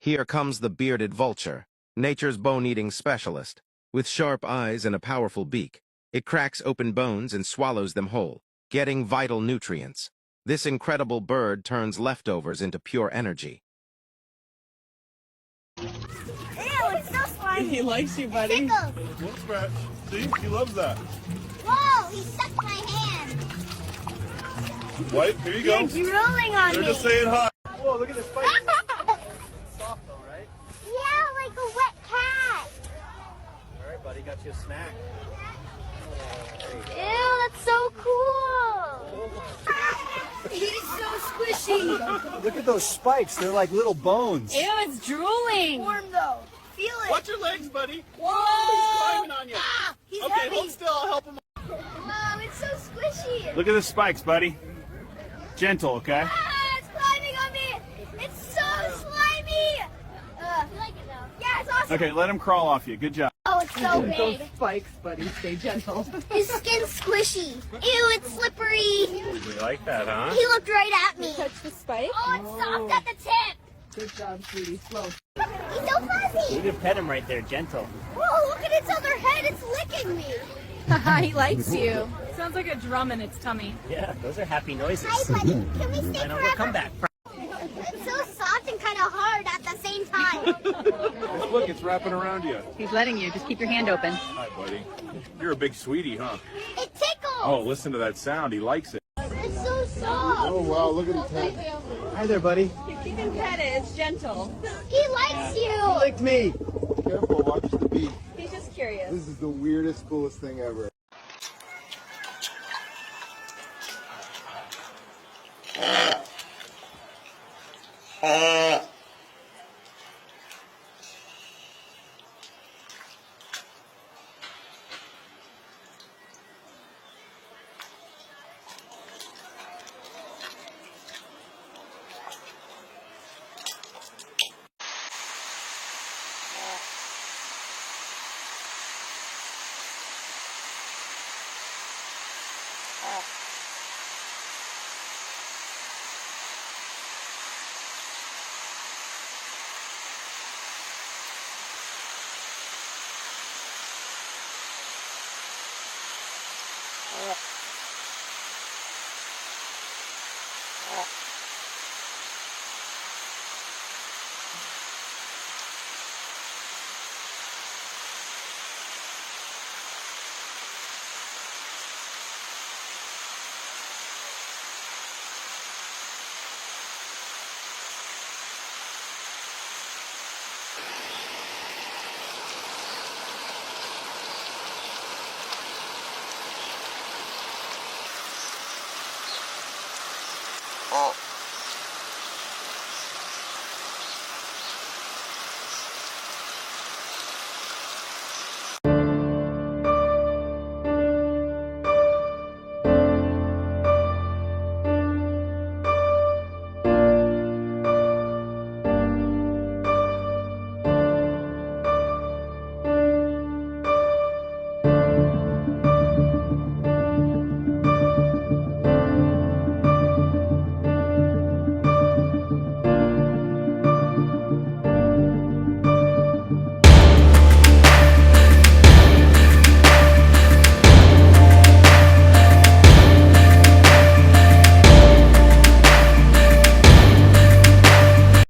Here comes the bearded vulture, nature's bone-eating specialist. With sharp eyes and a powerful beak, it cracks open bones and swallows them whole, getting vital nutrients. This incredible bird turns leftovers into pure energy. Ew, it's so slimy. He likes you, buddy. One scratch. See? He loves that. Whoa, he sucked my hand. Wipe, here you go. You're drooling on They're me. just saying hi. Whoa, look at this fight. Soft though, right? Yeah, like a wet cat. All right, buddy, got you a snack. Ew, that's so cool. He's so squishy. Look at those spikes. They're like little bones. Ew, it's drooling. Warm though. Feel it. Watch your legs, buddy. Whoa. He's climbing on you. He's Okay, heavy. hold still. I'll help him. Oh, it's so squishy. Look at the spikes, buddy. Gentle, okay? Ah, it's climbing on me. It's so slimy. You like it though? Yeah, it's awesome. Okay, let him crawl off you. Good job. Oh, it's so Those big. spikes, buddy, stay gentle. His skin's squishy. Ew, it's slippery. You like that, huh? He looked right at me. Touch the spike. Oh, it's soft at the tip. Good job, sweetie. Slow. He's so fuzzy. You can pet him right there, gentle. Whoa, look at its other head. It's licking me. He likes you. Sounds like a drum in its tummy. Yeah, those are happy noises. Hi, buddy. Can we stay I know, forever? we'll come back. It's so soft and kind of hard at the same time. Look, it's wrapping around you. He's letting you. Just keep your hand open. Hi, buddy. You're a big sweetie, huh? It tickles. Oh, listen to that sound. He likes it. It's so soft. Oh, wow. Look at his head. Hi there, buddy. You can pet it. It's gentle. He likes you. Licked me. Careful. Watch the beak. He's just curious. This is the weirdest, coolest thing ever.